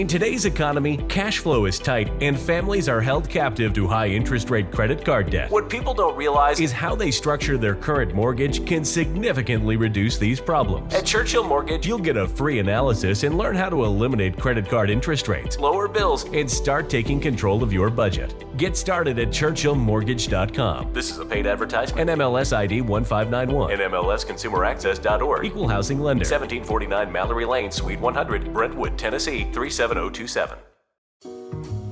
In today's economy, cash flow is tight and families are held captive to high interest rate credit card debt. What people don't realize is how they structure their current mortgage can significantly reduce these problems. At Churchill Mortgage, you'll get a free analysis and learn how to eliminate credit card interest rates, lower bills, and start taking control of your budget. Get started at churchillmortgage.com. This is a paid advertisement. NMLS ID 1591. NMLSconsumeraccess.org. Equal housing lender. 1749 Mallory Lane, Suite 100, Brentwood, Tennessee 37027.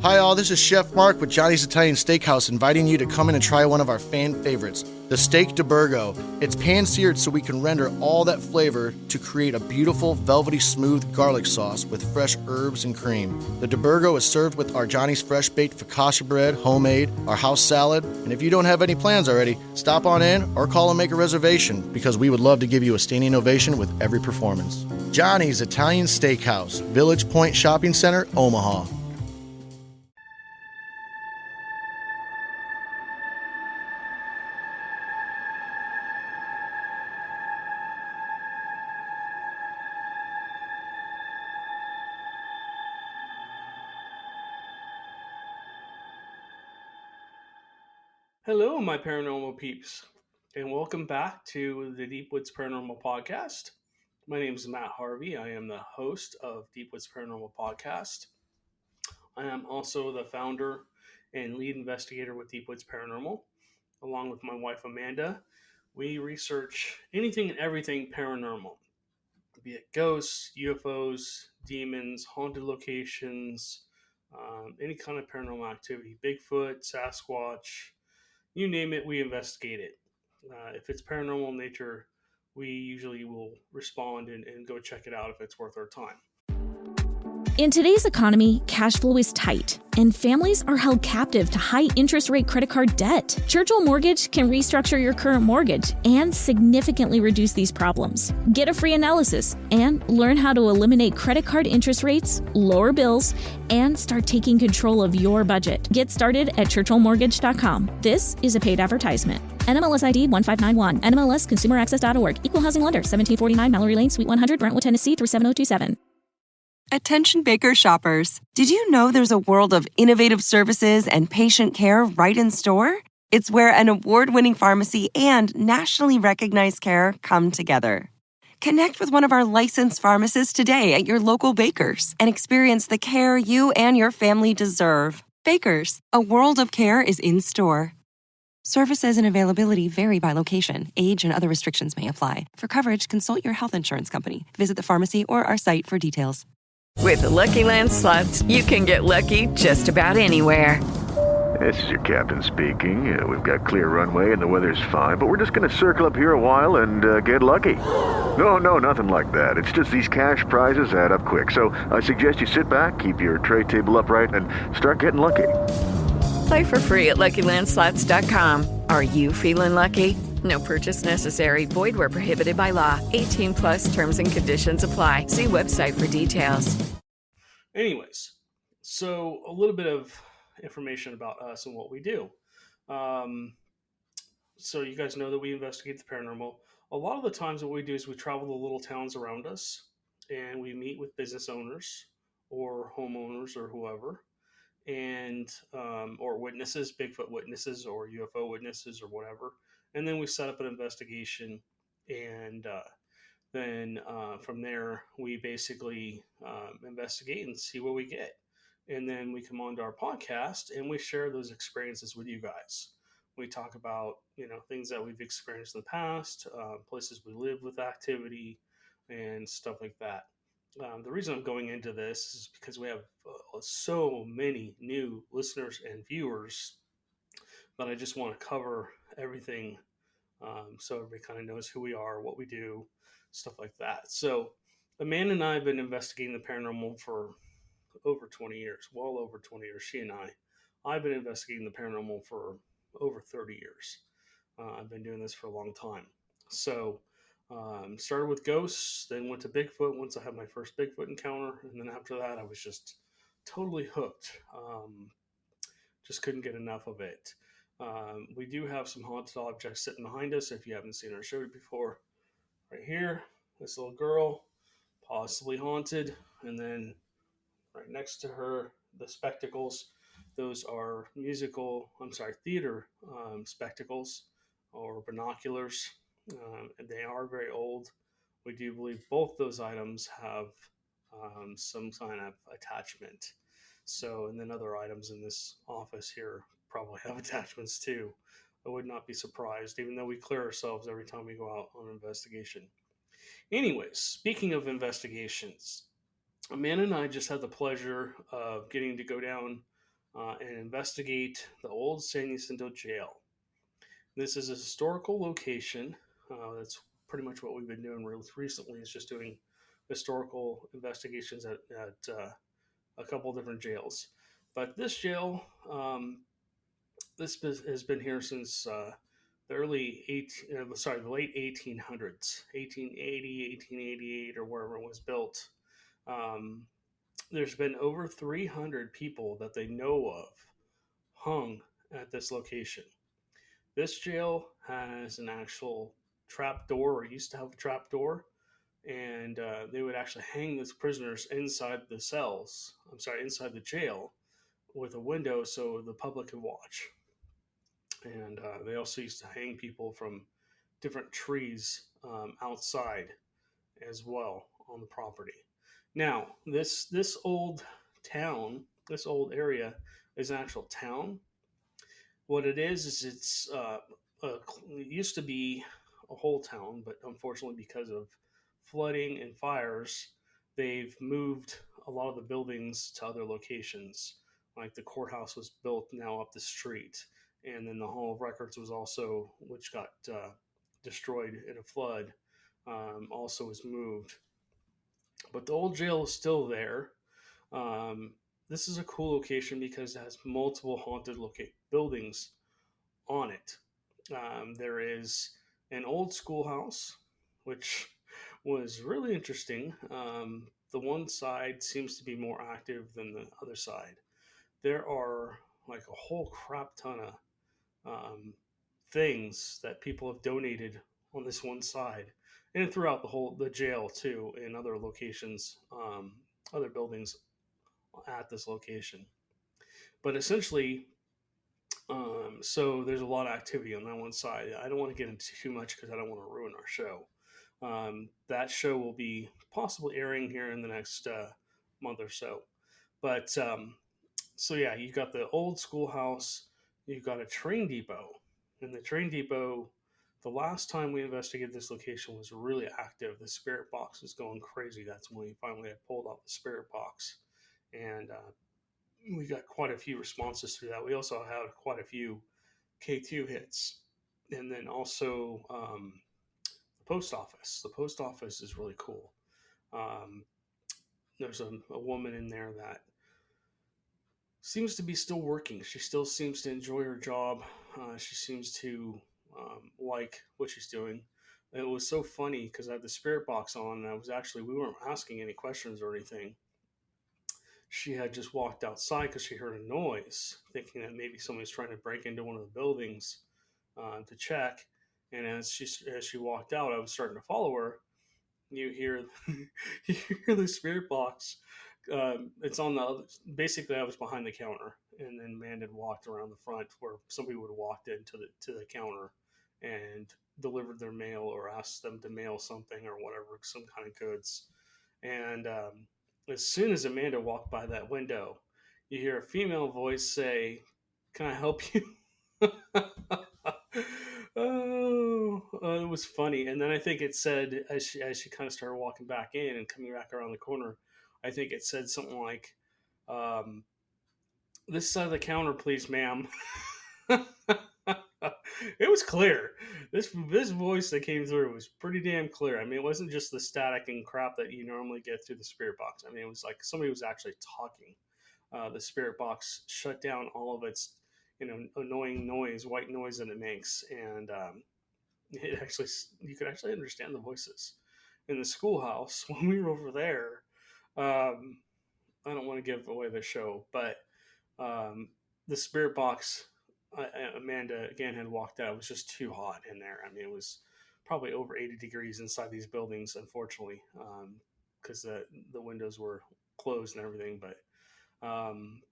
Hi all, this is Chef Mark with Johnny's Italian Steakhouse inviting you to come in and try one of our fan favorites, the steak de Burgo. It's pan-seared so we can render all that flavor to create a beautiful, velvety smooth garlic sauce with fresh herbs and cream. The de Burgo is served with our Johnny's Fresh Baked focaccia bread, homemade, our house salad, and if you don't have any plans already, stop on in or call and make a reservation because we would love to give you a standing ovation with every performance. Johnny's Italian Steakhouse, Village Point Shopping Center, Omaha. Hello, my paranormal peeps, and welcome back to the Deep Woods Paranormal Podcast. My name is Matt Harvey. I am the host of Deep Woods Paranormal Podcast. I am also the founder and lead investigator with Deep Woods Paranormal, along with my wife Amanda. We research anything and everything paranormal, be it ghosts, UFOs, demons, haunted locations, any kind of paranormal activity, Bigfoot, Sasquatch. You name it, we investigate it. If it's paranormal in nature, we usually will respond and go check it out if it's worth our time. In today's economy, cash flow is tight, and families are held captive to high interest rate credit card debt. Churchill Mortgage can restructure your current mortgage and significantly reduce these problems. Get a free analysis and learn how to eliminate credit card interest rates, lower bills, and start taking control of your budget. Get started at churchillmortgage.com. This is a paid advertisement. NMLS ID 1591. NMLSconsumeraccess.org. Equal housing lender. 1749 Mallory Lane, Suite 100, Brentwood, Tennessee 37027. Attention Baker shoppers. Did you know there's a world of innovative services and patient care right in store? It's where an award-winning pharmacy and nationally recognized care come together. Connect with one of our licensed pharmacists today at your local Baker's and experience the care you and your family deserve. Baker's, a world of care is in store. Services and availability vary by location. Age and other restrictions may apply. For coverage, consult your health insurance company. Visit the pharmacy or our site for details. With the Lucky Land Slots, you can get lucky just about anywhere. This is your captain speaking. We've got clear runway and the weather's fine, but we're just going to circle up here a while and get lucky. No, nothing like that. It's just these cash prizes add up quick. So I suggest you sit back, keep your tray table upright, and start getting lucky. Play for free at LuckyLandSlots.com. Are you feeling lucky? No purchase necessary. Void where prohibited by law. 18 plus terms and conditions apply. See website for details. Anyways, so a little bit of information about us and what we do. So you guys know that we investigate the paranormal. A lot of the times what we do is we travel to little towns around us and we meet with business owners or homeowners or whoever, and or witnesses, Bigfoot witnesses or UFO witnesses or whatever. And then we set up an investigation, and then from there we basically investigate and see what we get. And then we come onto our podcast and we share those experiences with you guys. We talk about, things that we've experienced in the past, places we live with activity, and stuff like that. The reason I'm going into this is because we have so many new listeners and viewers that I just want to cover everything, so everybody kind of knows who we are, what we do, stuff like that. So Amanda and I have been investigating the paranormal for over 20 years, well over 20 years, she and I. I've been investigating the paranormal for over 30 years. I've been doing this for a long time. So started with ghosts, then went to Bigfoot once I had my first Bigfoot encounter. And then after that, I was just totally hooked. Just couldn't get enough of it. We do have some haunted objects sitting behind us. If you haven't seen our show before, right here, this little girl, possibly haunted. And then Right next to her, the spectacles, those are theater spectacles or binoculars. And they are very old. We do believe both those items have some kind of attachment. So, and then other items in this office here probably have attachments too. I would not be surprised, even though we clear ourselves every time we go out on an investigation. Anyways, speaking of investigations, Amanda and I just had the pleasure of getting to go down and investigate the old San Jacinto jail. This is a historical location. That's pretty much what we've been doing recently, is just doing historical investigations at a couple different jails. But this jail, has been here since the late 1800s, 1880, 1888, or wherever it was built. Um, there's been over 300 people that they know of hung at this location. This jail has an actual trap door, or used to have a trap door, and they would actually hang these prisoners inside the cells. Inside the jail, with a window so the public could watch. And they also used to hang people from different trees outside as well on the property. Now, this old town, this old area, is an actual town. What it is it used to be a whole town, but unfortunately, because of flooding and fires, they've moved a lot of the buildings to other locations. Like the courthouse was built now up the street, and then the Hall of Records was also, which got destroyed in a flood, also was moved. But the old jail is still there. This is a cool location because it has multiple haunted buildings on it. There is an old schoolhouse, which was really interesting. The one side seems to be more active than the other side. There are like a whole crap ton of things that people have donated on this one side, and throughout the jail too, and other locations, other buildings at this location. But essentially, so there's a lot of activity on that one side. I don't want to get into too much because I don't want to ruin our show. That show will be possibly airing here in the next month or so. But so yeah, you got the old schoolhouse, you've got a train depot, and the train depot. The last time we investigated this location was really active. The spirit box was going crazy. That's when we finally had pulled out the spirit box, and we got quite a few responses through that. We also had quite a few K2 hits, and then also the post office. The post office is really cool. There's a woman in there that seems to be still working. She still seems to enjoy her job. She seems to like what she's doing. And it was so funny because I had the spirit box on, and we weren't asking any questions or anything. She had just walked outside because she heard a noise, thinking that maybe somebody was trying to break into one of the buildings to check. And as she walked out, I was starting to follow her. You hear you hear the spirit box. It's on the other. Basically, I was behind the counter, and then Amanda had walked around the front where somebody would have walked into the counter and delivered their mail or asked them to mail something or whatever, some kind of goods. And as soon as Amanda walked by that window, you hear a female voice say, "Can I help you?" It was funny. And then I think it said, as she kind of started walking back in and coming back around the corner, I think it said something like, "This side of the counter, please, ma'am." It was clear. This voice that came through was pretty damn clear. I mean, it wasn't just the static and crap that you normally get through the spirit box. I mean, it was like somebody was actually talking. The spirit box shut down all of its, annoying noise, white noise that it makes, and you could actually understand the voices. In the schoolhouse, when we were over there, I don't want to give away the show, but the spirit box, Amanda again had walked out. It was just too hot in there. I mean, it was probably over 80 degrees inside these buildings, unfortunately, because the windows were closed and everything. But Um,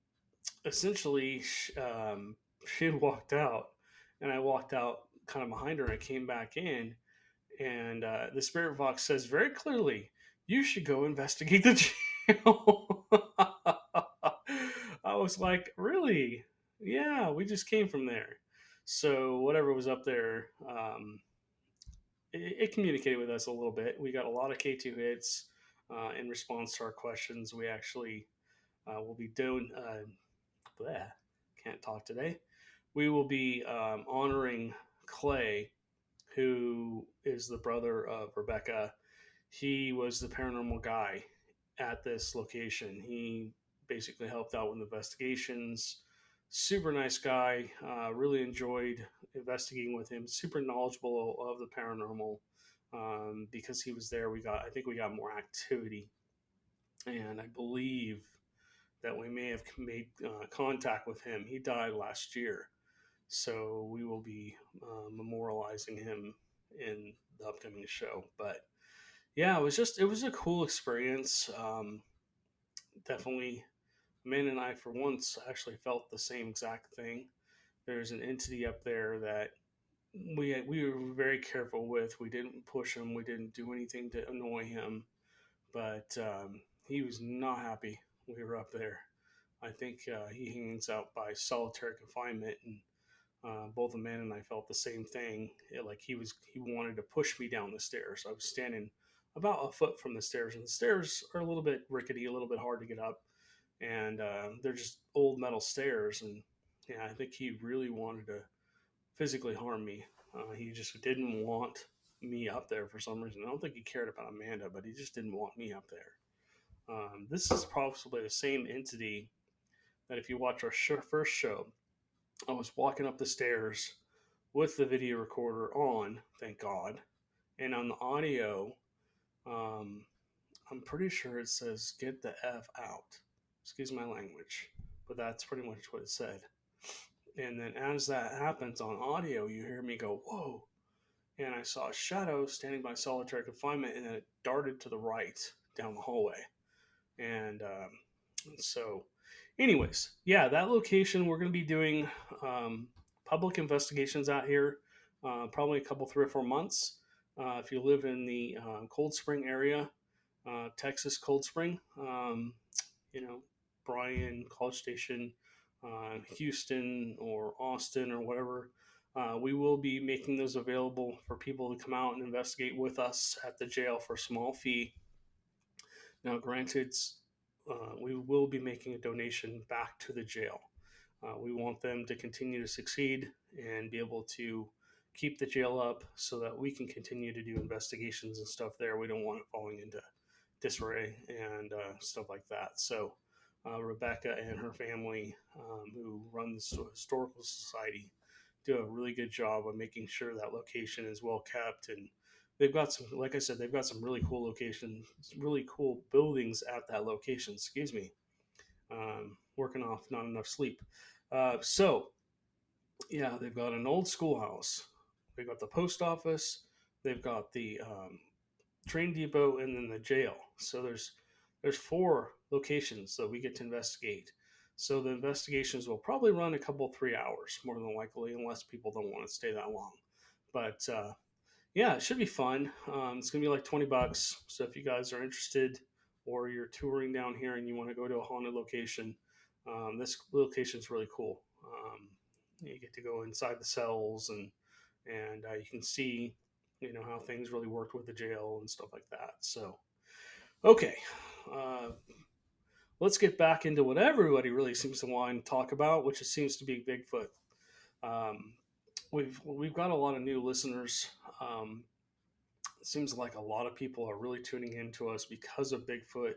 Essentially, she had walked out, and I walked out kind of behind her. I came back in, and the spirit box says very clearly, "You should go investigate the jail." I was like, "Really? Yeah, we just came from there." So whatever was up there, it communicated with us a little bit. We got a lot of K2 hits in response to our questions. We actually will be doing. Bleh, can't talk today. We will be honoring Clay, who is the brother of Rebecca. He was the paranormal guy at this location. He basically helped out with investigations. Super nice guy. Really enjoyed investigating with him. Super knowledgeable of the paranormal. Because he was there, I think we got more activity, and I believe that we may have made contact with him. He died last year, so we will be memorializing him in the upcoming show. But yeah, it was a cool experience. Definitely, Amanda and I, for once, actually felt the same exact thing. There's an entity up there that we were very careful with. We didn't push him. We didn't do anything to annoy him, but he was not happy we were up there. I think he hangs out by solitary confinement, and both Amanda and I felt the same thing. Like he wanted to push me down the stairs. I was standing about a foot from the stairs, and the stairs are a little bit rickety, a little bit hard to get up, and they're just old metal stairs. And yeah, I think he really wanted to physically harm me. He just didn't want me up there for some reason. I don't think he cared about Amanda, but he just didn't want me up there. This is probably the same entity that if you watch our first show, I was walking up the stairs with the video recorder on, thank God. And on the audio, um, I'm pretty sure it says, "Get the F out." Excuse my language, but that's pretty much what it said. And then as that happens on audio, you hear me go, "Whoa." And I saw a shadow standing by solitary confinement, and then it darted to the right down the hallway. And so, anyways, yeah, that location, we're going to be doing public investigations out here, probably a couple, 3 or 4 months. If you live in the Cold Spring area, Texas Cold Spring, you know, Bryan, College Station, Houston, or Austin, or whatever. We will be making those available for people to come out and investigate with us at the jail for a small fee. Now, granted, we will be making a donation back to the jail. We want them to continue to succeed and be able to keep the jail up so that we can continue to do investigations and stuff there. We don't want it falling into disarray and stuff like that. So Rebecca and her family, who run the Historical Society, do a really good job of making sure that location is well kept. And they've got some, like I said, they've got some really cool locations, really cool buildings at that location. Excuse me. Working off not enough sleep. So, yeah, they've got an old schoolhouse. They've got the post office. They've got the train depot, and then the jail. So there's 4 locations that we get to investigate. So the investigations will probably run a couple, 3 hours, more than likely, unless people don't want to stay that long. But yeah, it should be fun. It's gonna be like $20. So if you guys are interested, or you're touring down here and you want to go to a haunted location, this location is really cool. You get to go inside the cells, and you can see, how things really worked with the jail and stuff like that. So, okay, let's get back into what everybody really seems to want to talk about, which seems to be Bigfoot. Um, we've got a lot of new listeners. It seems like a lot of people are really tuning into us because of Bigfoot.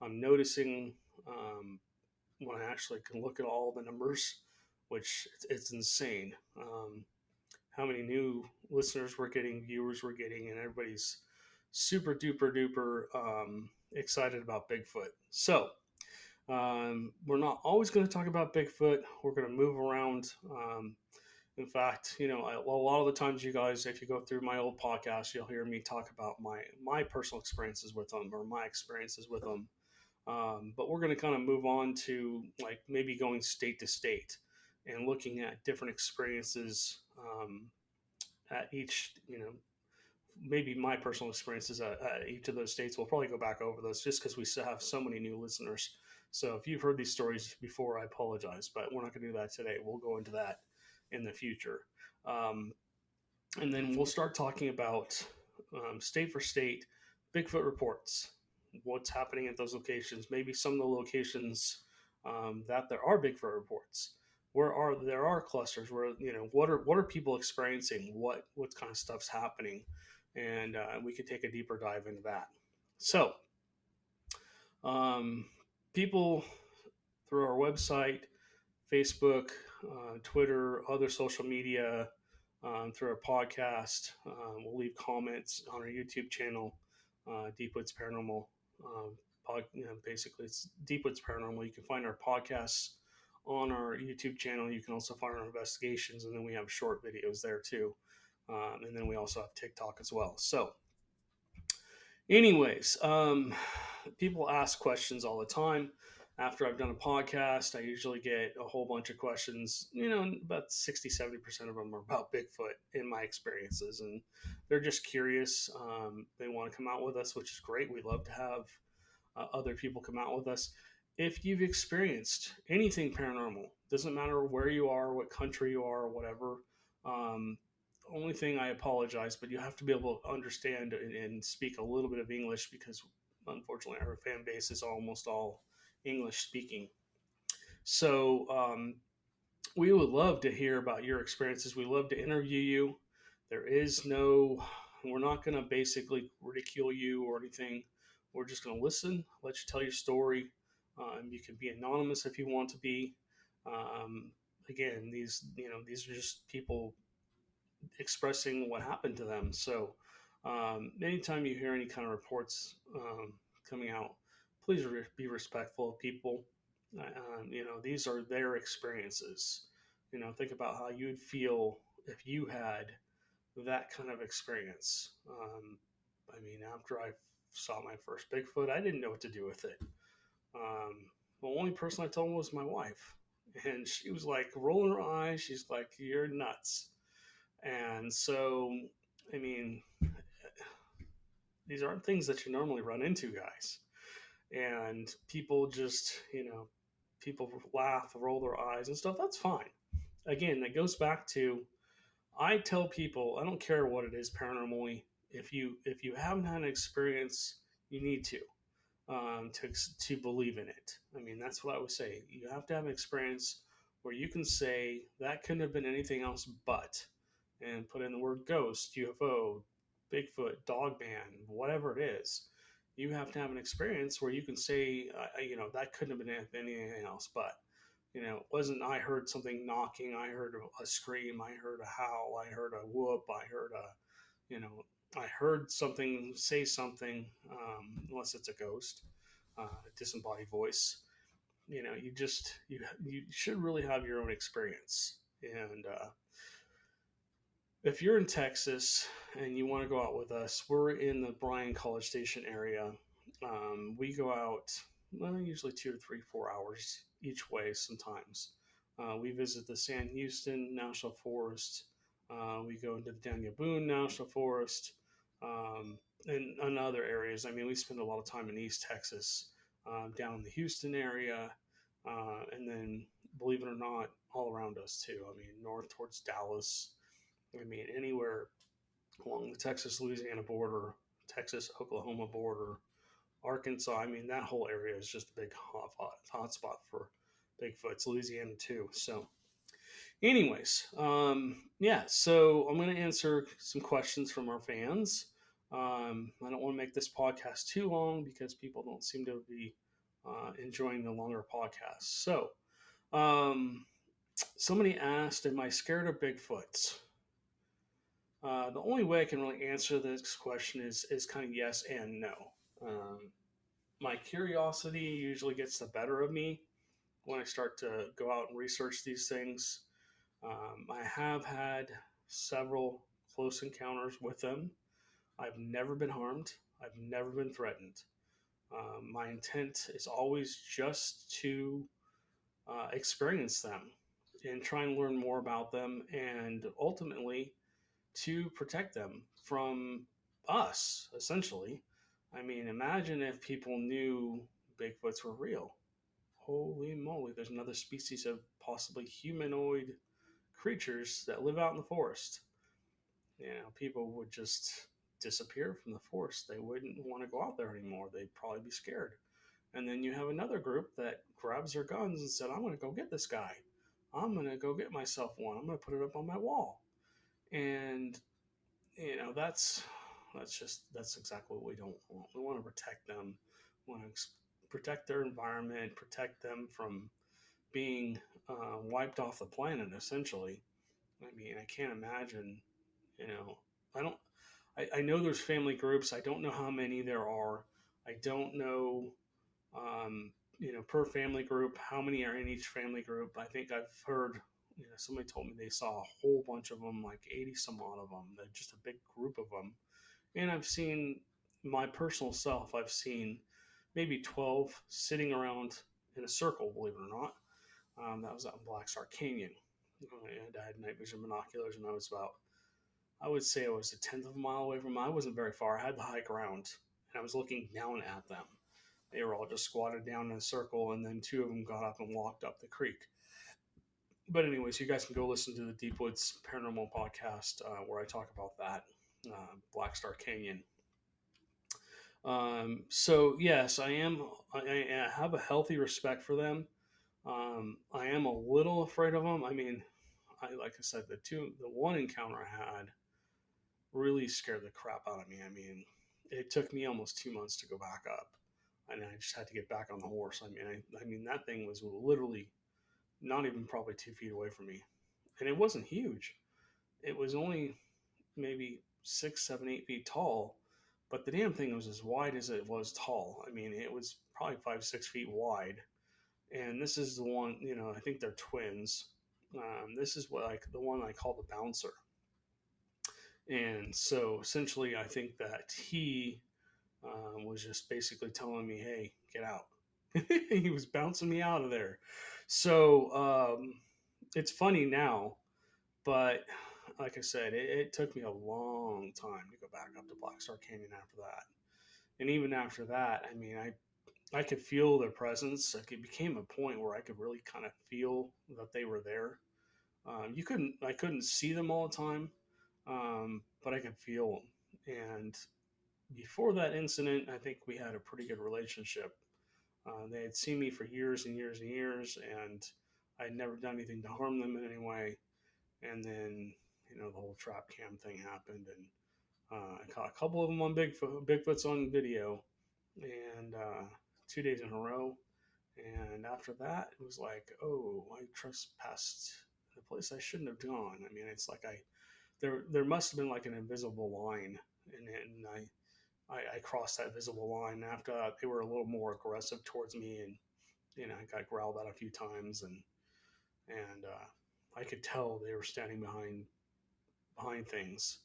I'm noticing when I actually can look at all the numbers, which it's insane. How many new listeners we're getting, viewers we're getting, and everybody's super duper duper excited about Bigfoot. So we're not always going to talk about Bigfoot. We're going to move around. In fact, a lot of the times, you guys, if you go through my old podcast, you'll hear me talk about my personal experiences with them, or my experiences with them. But we're going to kind of move on to like maybe going state to state and looking at different experiences at each, maybe my personal experiences at each of those states. We'll probably go back over those just because we still have so many new listeners. So if you've heard these stories before, I apologize, but we're not going to do that today. We'll go into that in the future. And then we'll start talking about state for state Bigfoot reports, what's happening at those locations, maybe some of the locations that there are Bigfoot reports. There are clusters where what are people experiencing? What kind of stuff's happening, and we could take a deeper dive into that. So, people through our website, Facebook, Twitter, other social media, through our podcast, we'll leave comments on our YouTube channel, Deep Woods Paranormal. Basically, it's Deep Woods Paranormal. You can find our podcasts on our YouTube channel. You can also find our investigations, and then we have short videos there too. And then we also have TikTok as well. So, anyways, people ask questions all the time. After I've done a podcast, I usually get a whole bunch of questions. About 60-70% of them are about Bigfoot in my experiences, and they're just curious. They want to come out with us, which is great. We love to have other people come out with us. If you've experienced anything paranormal, doesn't matter where you are, what country you are, whatever. Only thing, I apologize, but you have to be able to understand and speak a little bit of English, because unfortunately our fan base is almost all English speaking. So we would love to hear about your experiences. We love to interview you. We're not going to basically ridicule you or anything. We're just going to listen, let you tell your story. You can be anonymous if you want to be. Again, these are just people expressing what happened to them. So anytime you hear any kind of reports coming out, please be respectful of people. These are their experiences. Think about how you'd feel if you had that kind of experience. After I saw my first Bigfoot, I didn't know what to do with it. The only person I told was my wife, and she was like rolling her eyes. She's like, "You're nuts." And so, these aren't things that you normally run into, guys. And people just, people laugh, roll their eyes and stuff. That's fine. Again, that goes back to, I tell people, I don't care what it is paranormally. If you haven't had an experience, you need to believe in it. That's what I would say. You have to have an experience where you can say that couldn't have been anything else but, and put in the word ghost, UFO, Bigfoot, dogman, whatever it is. You have to have an experience where you can say, that couldn't have been anything else but. It wasn't, I heard something knocking, I heard a scream, I heard a howl, I heard a whoop, I heard something say something, unless it's a ghost, disembodied voice. You should really have your own experience. And if you're in Texas and you want to go out with us, we're in the Bryan College Station area. We go out usually 2 or 3, 4 hours each way sometimes. We visit the San Houston National Forest. We go into the Daniel Boone National Forest, and other areas. We spend a lot of time in East Texas, down in the Houston area, and then, believe it or not, all around us too. North towards Dallas. Anywhere along the Texas-Louisiana border, Texas-Oklahoma border, Arkansas. That whole area is just a big hot spot for Bigfoots. Louisiana too. So anyways, so I'm going to answer some questions from our fans. I don't want to make this podcast too long because people don't seem to be enjoying the longer podcasts. So somebody asked, am I scared of Bigfoots? The only way I can really answer this question is kind of yes and no. My curiosity usually gets the better of me when I start to go out and research these things. I have had several close encounters with them. I've never been harmed. I've never been threatened. My intent is always just to experience them and try and learn more about them, and ultimately to protect them from us, essentially. I mean, imagine if people knew Bigfoots were real. Holy moly, there's another species of possibly humanoid creatures that live out in the forest. People would just disappear from the forest. They wouldn't want to go out there anymore. They'd probably be scared. And then you have another group that grabs their guns and said, I'm going to go get this guy. I'm going to go get myself one. I'm going to put it up on my wall. And, that's exactly what we don't want. We want to protect them. We want to protect their environment, protect them from being wiped off the planet, essentially. I mean, I can't imagine, you know, I don't, I know there's family groups. I don't know how many there are. I don't know, per family group, how many are in each family group. I think I've heard, somebody told me they saw a whole bunch of them, like 80 some odd of them. They're just a big group of them. And I've seen my personal self, I've seen maybe 12 sitting around in a circle, believe it or not. That was out in Black Star Canyon. And I had night vision binoculars, and I would say I was a tenth of a mile away from them. I wasn't very far. I had the high ground, and I was looking down at them. They were all just squatted down in a circle, and then two of them got up and walked up the creek. But anyways, you guys can go listen to the Deep Woods Paranormal podcast where I talk about that, Black Star Canyon. So yes, I have a healthy respect for them. I am a little afraid of them. I mean, like I said, the one encounter I had really scared the crap out of me. I mean, it took me almost 2 months to go back up, and I just had to get back on the horse. I mean that thing was literally not even probably 2 feet away from me, and it wasn't huge. It was only maybe 6, 7, 8 feet tall, but the damn thing was as wide as it was tall. I mean, it was probably 5, 6 feet wide. And this is the one, I think they're twins. This is the one I call the bouncer. And so essentially, I think that he was just basically telling me, hey, get out. He was bouncing me out of there. So it's funny now, but like I said, it took me a long time to go back up to Black Star Canyon after that. And even after that, I mean, I could feel their presence. Like it became a point where I could really kind of feel that they were there. I couldn't see them all the time, but I could feel them. And before that incident, I think we had a pretty good relationship. They had seen me for years and years and years, and I'd never done anything to harm them in any way. And then, the whole trap cam thing happened, and I caught a couple of them on Bigfoots on video, and 2 days in a row. And after that, it was like, oh, I trespassed the place I shouldn't have gone. I mean, it's like there must have been like an invisible line, and I crossed that visible line. And after that, they were a little more aggressive towards me, and I got growled at a few times, and I could tell they were standing behind things,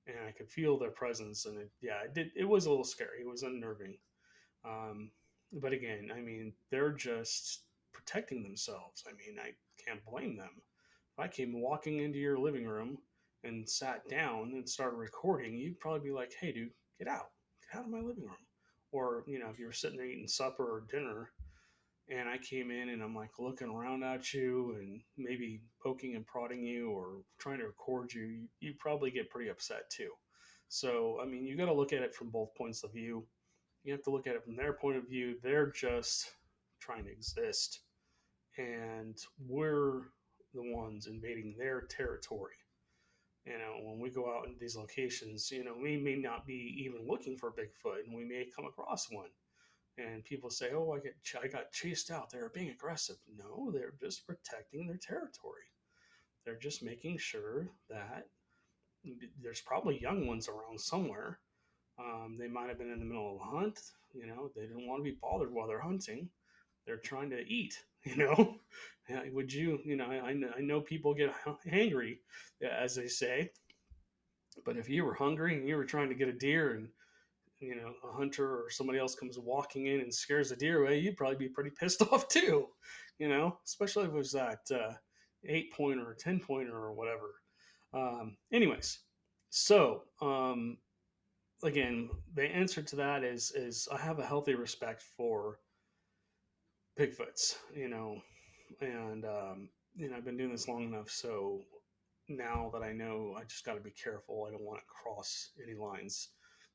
and I could feel their presence, and it was a little scary. It was unnerving. But again, I mean, they're just protecting themselves. I mean, I can't blame them. If I came walking into your living room and sat down and started recording, you'd probably be like, hey, dude, get out of my living room. Or, if you were sitting there eating supper or dinner, and I came in and I'm like looking around at you and maybe poking and prodding you or trying to record you, you probably get pretty upset too. So, I mean, you got to look at it from both points of view. You have to look at it from their point of view. They're just trying to exist, and we're the ones invading their territory. When we go out in these locations, we may not be even looking for Bigfoot, and we may come across one. And people say, oh, I got chased out. They're being aggressive. No, they're just protecting their territory. They're just making sure that there's probably young ones around somewhere. They might have been in the middle of a hunt. They didn't want to be bothered while they're hunting. They're trying to eat. Would you? I know people get hangry, as they say. But if you were hungry and you were trying to get a deer and a hunter or somebody else comes walking in and scares a deer away, you'd probably be pretty pissed off too, especially if it was that 8-pointer or 10-pointer or whatever. Anyways, so again, the answer to that is I have a healthy respect for Bigfoots, and I've been doing this long enough, so now that I know, I just got to be careful. I don't want to cross any lines.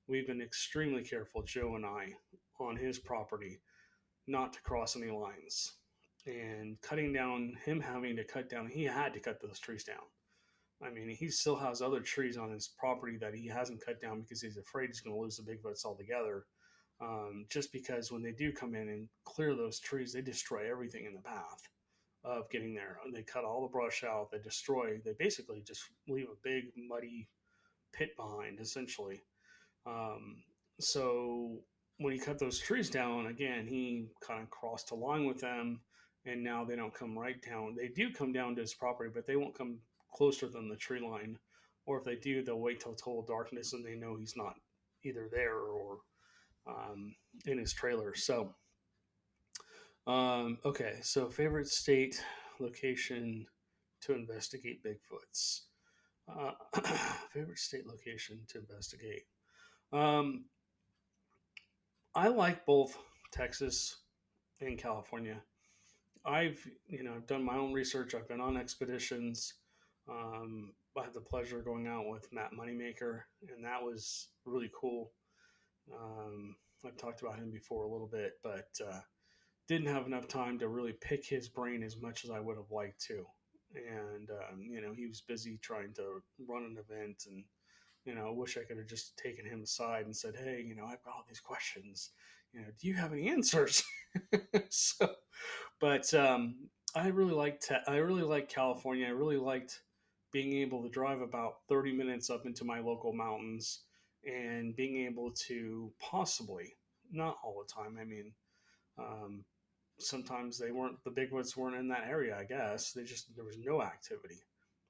We've been extremely careful, Joe and I, on his property, not to cross any lines. And cutting down, him having to cut down, he had to cut those trees down. I mean, he still has other trees on his property that he hasn't cut down because he's afraid he's going to lose the Bigfoots altogether. Just because when they do come in and clear those trees, they destroy everything in the path of getting there. They cut all the brush out, they basically just leave a big muddy pit behind, essentially. So when he cut those trees down, again, he kind of crossed a line with them, and now they don't come right down. They do come down to his property, but they won't come closer than the tree line. Or if they do, they'll wait till total darkness and they know he's not either there or in his trailer. So, okay, so favorite state location to investigate Bigfoots. Favorite state location to investigate. I like both Texas and California. I've done my own research. I've been on expeditions. I had the pleasure of going out with Matt Moneymaker, and that was really cool. I've talked about him before a little bit, but didn't have enough time to really pick his brain as much as I would have liked to. And, he was busy trying to run an event, and, I wish I could have just taken him aside and said, hey, I've got all these questions, do you have any answers? But I really liked California. I really liked being able to drive about 30 minutes up into my local mountains and being able to possibly, not all the time, I mean, sometimes the Bigfoots weren't in that area, I guess. There was no activity,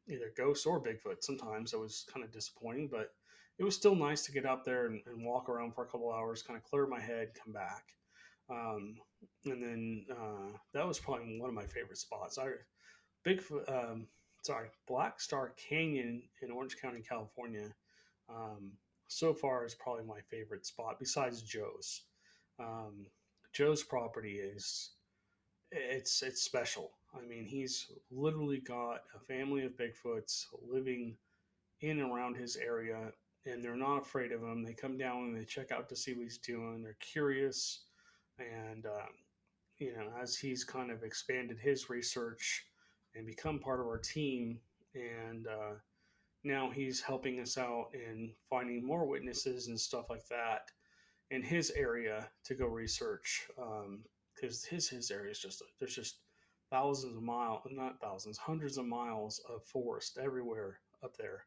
either ghosts or Bigfoot. Sometimes it was kind of disappointing, but it was still nice to get out there and walk around for a couple hours, kind of clear my head, come back. And then that was probably one of my favorite spots. Black Star Canyon in Orange County, California, so far is probably my favorite spot besides Joe's. Joe's property it's special. I mean, he's literally got a family of Bigfoots living in and around his area, and they're not afraid of him. They come down and they check out to see what he's doing. They're curious, and as he's kind of expanded his research and become part of our team, and now he's helping us out in finding more witnesses and stuff like that in his area to go research, because his area is there's just hundreds of miles of forest everywhere up there,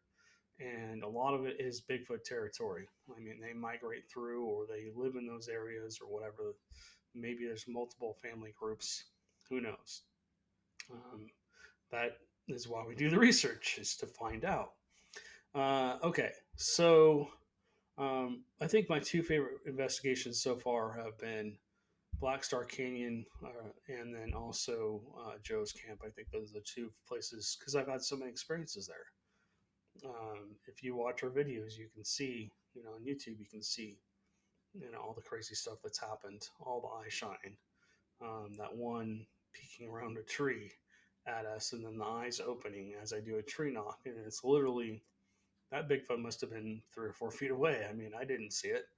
and a lot of it is Bigfoot territory. I mean, they migrate through, or they live in those areas, or whatever. Maybe there's multiple family groups. Who knows? That is why we do the research, is to find out. Okay, so I think my two favorite investigations so far have been Black Star Canyon and then also Joe's Camp. I think those are the two places, because I've had so many experiences there. If you watch our videos, you can see, on YouTube, you can see, all the crazy stuff that's happened, all the eye shine, that one peeking around a tree at us, and then the eyes opening as I do a tree knock, and it's literally, that Bigfoot must have been 3 or 4 feet away. I mean, I didn't see it.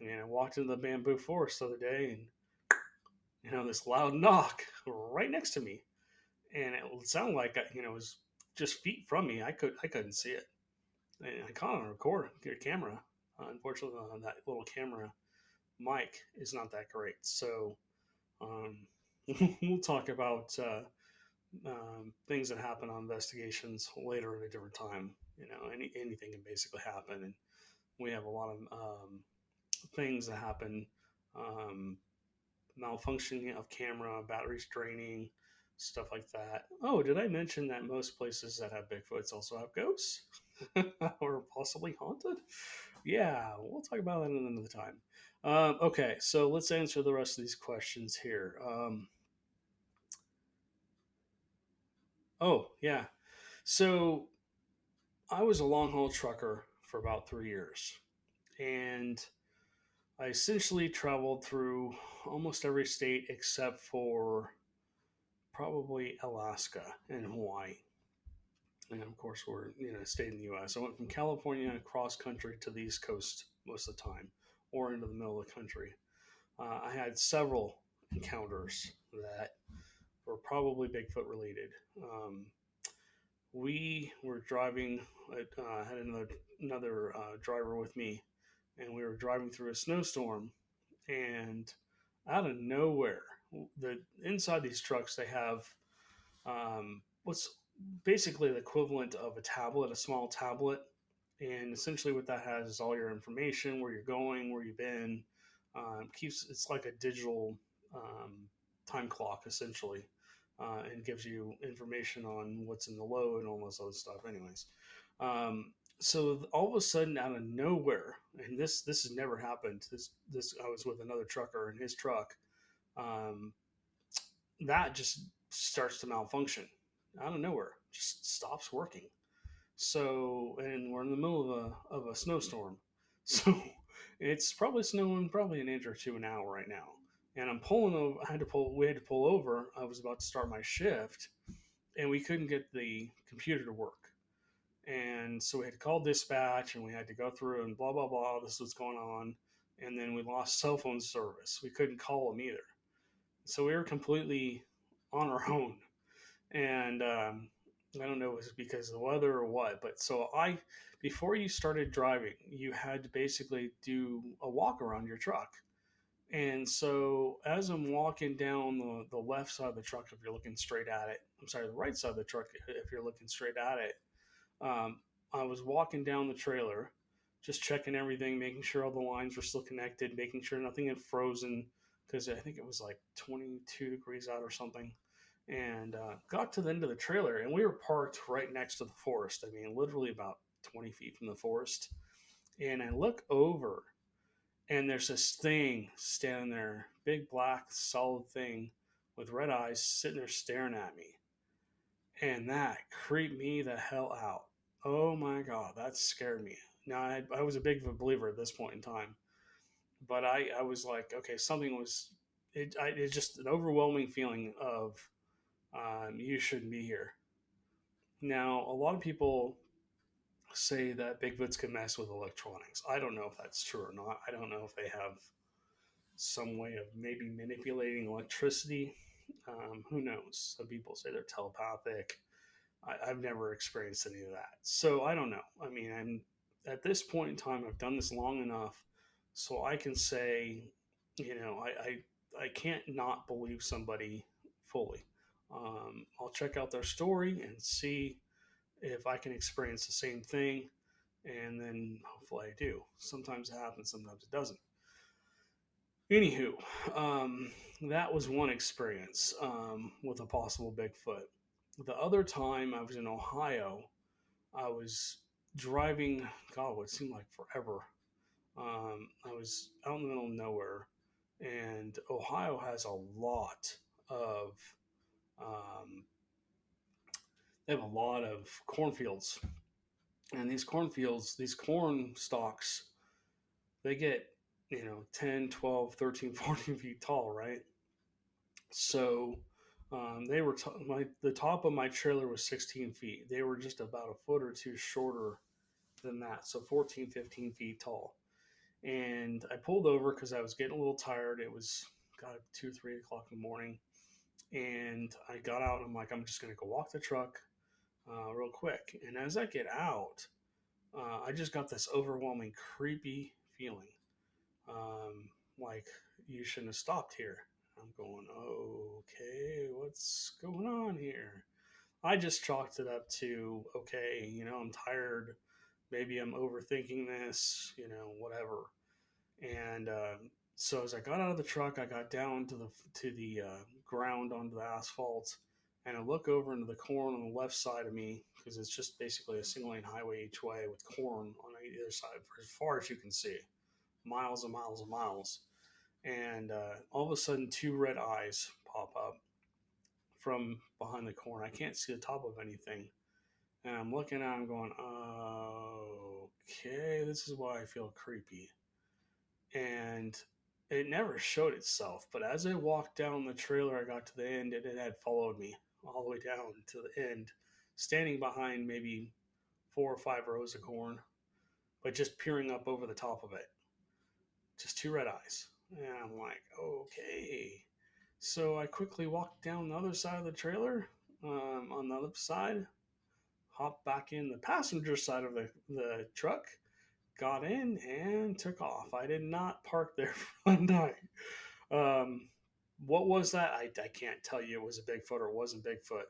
I mean, I walked into the bamboo forest the other day, and this loud knock right next to me, and it sounded like it was just feet from me. I couldn't see it, and I caught it on your camera. Unfortunately, that little camera mic is not that great. So we'll talk about things that happen on investigations later at a different time. Anything can basically happen, and we have a lot of things that happen. Malfunctioning of camera, batteries draining, stuff like that. Oh, did I mention that most places that have Bigfoots also have ghosts? or possibly haunted. Yeah, we'll talk about that another time. Okay, so let's answer the rest of these questions here. Oh, yeah. So I was a long haul trucker for about 3 years, and I essentially traveled through almost every state except for probably Alaska and Hawaii. And of course, we're stayed in the U.S. I went from California across country to the East Coast most of the time, or into the middle of the country. I had several encounters that were probably Bigfoot related. We were driving. I had another driver with me, and we were driving through a snowstorm. And out of nowhere, the inside these trucks they have what's basically the equivalent of a tablet, a small tablet. And essentially, what that has is all your information, where you're going, where you've been. Keeps it's like a digital time clock essentially, and gives you information on what's in the load and all this other stuff. Anyways, so all of a sudden, out of nowhere, and this has never happened. This I was with another trucker in his truck. Um, that just starts to malfunction out of nowhere, just stops working. So, and we're in the middle of a snowstorm. So it's probably snowing probably an inch or two an hour right now. And I'm pulling over. We had to pull over. I was about to start my shift, and we couldn't get the computer to work. And so we had to call dispatch, and we had to go through and blah, blah, blah. This is what's going on. And then we lost cell phone service. We couldn't call them either. So we were completely on our own. And I don't know if it was because of the weather or what, but before you started driving, you had to basically do a walk around your truck. And so as I'm walking down the left side of the truck, if you're looking straight at it, I'm sorry, the right side of the truck, if you're looking straight at it, I was walking down the trailer, just checking everything, making sure all the lines were still connected, making sure nothing had frozen, because I think it was like 22 degrees out or something. And got to the end of the trailer, and we were parked right next to the forest. I mean, literally about 20 feet from the forest. And I look over, and there's this thing standing there, big black solid thing with red eyes, sitting there staring at me. And that creeped me the hell out. Oh my God, that scared me. Now, I was a big believer at this point in time, but I was like, okay, something was, it's just an overwhelming feeling of, you shouldn't be here. Now, a lot of people say that Bigfoots can mess with electronics. I don't know if that's true or not. I don't know if they have some way of maybe manipulating electricity. Who knows? Some people say they're telepathic. I've never experienced any of that. So I don't know. I mean, I'm at this point in time, I've done this long enough so I can say, I can't not believe somebody fully. I'll check out their story and see if I can experience the same thing, and then hopefully I do. Sometimes it happens, sometimes it doesn't. Anywho, that was one experience with a possible Bigfoot. The other time I was in Ohio, I was driving, God, what seemed like forever. I was out in the middle of nowhere, and Ohio has a lot of, um, they have a lot of cornfields. And these cornfields, these corn stalks, they get, 10, 12, 13, 14 feet tall, right? So they were the top of my trailer was 16 feet. They were just about a foot or two shorter than that, so 14, 15 feet tall. And I pulled over because I was getting a little tired. It was 2, 3 o'clock in the morning, and I got out and I'm like, I'm just gonna go walk the truck real quick. And as I get out, I just got this overwhelming creepy feeling, like you shouldn't have stopped here. I'm going, okay, what's going on here? I just chalked it up to, okay, I'm tired. Maybe I'm overthinking this, whatever. And so as I got out of the truck, I got down to the ground onto the asphalt, and I look over into the corn on the left side of me, because it's just basically a single lane highway each way with corn on either side for as far as you can see, miles and miles and miles. And all of a sudden, two red eyes pop up from behind the corn. I can't see the top of anything. And I'm looking at him going, okay, this is why I feel creepy. And it never showed itself. But as I walked down the trailer, I got to the end, and it had followed me all the way down to the end, standing behind maybe 4 or 5 rows of corn, but just peering up over the top of it. Just two red eyes. And I'm like, okay. So I quickly walked down the other side of the trailer, on the other side, hopped back in the passenger side of the truck, got in, and took off. I did not park there for one night. What was that? I can't tell you it was a Bigfoot or it wasn't Bigfoot,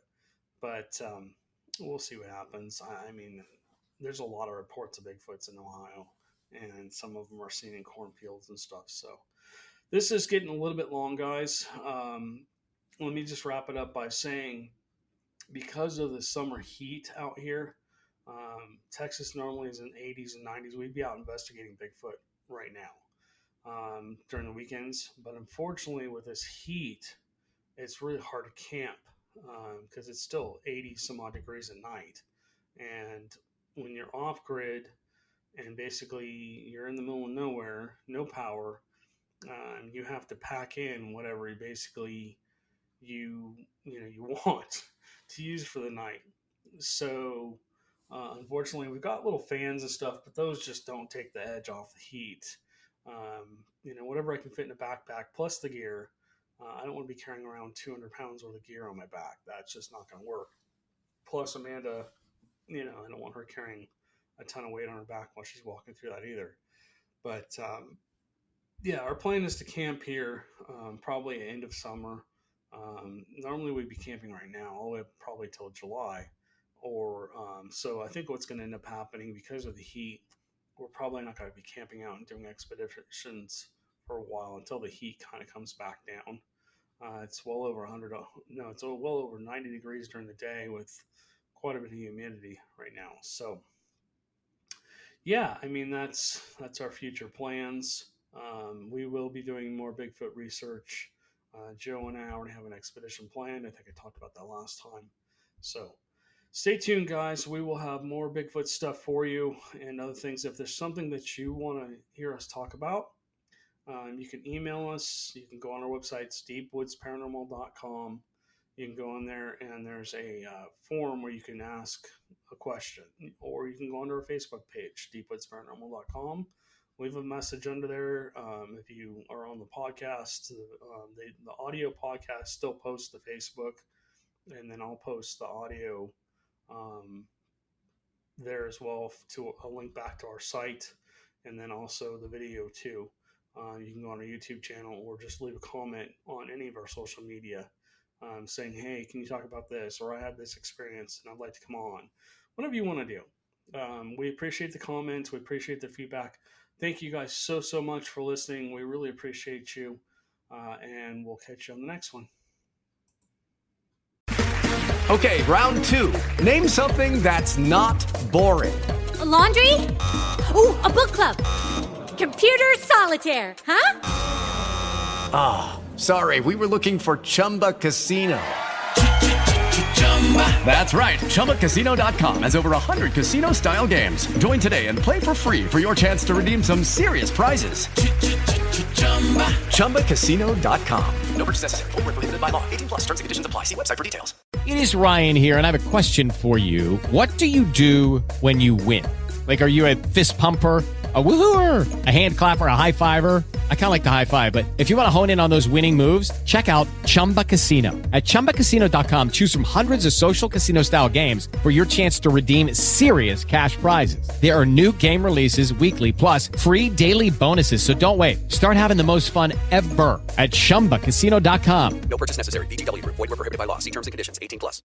but we'll see what happens. I mean, there's a lot of reports of Bigfoots in Ohio, and some of them are seen in cornfields and stuff. So this is getting a little bit long, guys. Let me just wrap it up by saying, because of the summer heat out here, Texas normally is in the 80s and 90s. We'd be out investigating Bigfoot right now during the weekends. But unfortunately, with this heat, it's really hard to camp because it's still 80 some odd degrees at night. And when you're off grid and basically you're in the middle of nowhere, no power, you have to pack in whatever you want to use for the night. So unfortunately, we've got little fans and stuff, but those just don't take the edge off the heat. Whatever I can fit in a backpack plus the gear. I don't want to be carrying around 200 pounds worth of gear on my back. That's just not going to work. Plus Amanda, I don't want her carrying a ton of weight on her back while she's walking through that either. But our plan is to camp here probably end of summer. Normally we'd be camping right now all the way up probably till July, or so I think what's going to end up happening, because of the heat, we're probably not going to be camping out and doing expeditions for a while until the heat kind of comes back down. It's well over 90 degrees during the day with quite a bit of humidity right now. So that's our future plans. We will be doing more Bigfoot research. Joe and I already have an expedition planned. I think I talked about that last time. So stay tuned, guys. We will have more Bigfoot stuff for you and other things. If there's something that you want to hear us talk about, you can email us. You can go on our website, deepwoodsparanormal.com. You can go in there, and there's a form where you can ask a question, or you can go onto our Facebook page, deepwoodsparanormal.com. Leave a message under there. If you are on the podcast, the audio podcast still posts to Facebook, and then I'll post the audio there as well to a link back to our site, and then also the video too. You can go on our YouTube channel or just leave a comment on any of our social media saying, hey, can you talk about this? Or I had this experience and I'd like to come on. Whatever you want to do. We appreciate the comments. We appreciate the feedback. Thank you guys so much for listening. We really appreciate you. And we'll catch you on the next one. Okay, round 2. Name something that's not boring. A laundry? Ooh, a book club. Computer solitaire, huh? Sorry, we were looking for Chumba Casino. That's right, ChumbaCasino.com has over 100 casino-style games. Join today and play for free for your chance to redeem some serious prizes. ChumbaCasino.com. No purchase necessary. Void where prohibited by law. 18+ terms and conditions apply. See website for details. It is Ryan here, and I have a question for you. What do you do when you win? Like, are you a fist pumper, a woohooer, a hand clapper, a high fiver? I kind of like the high five, but if you want to hone in on those winning moves, check out Chumba Casino. At ChumbaCasino.com, choose from hundreds of social casino-style games for your chance to redeem serious cash prizes. There are new game releases weekly, plus free daily bonuses, so don't wait. Start having the most fun ever at ChumbaCasino.com. No purchase necessary. VGW Group. Void where prohibited by law. See terms and conditions. 18+.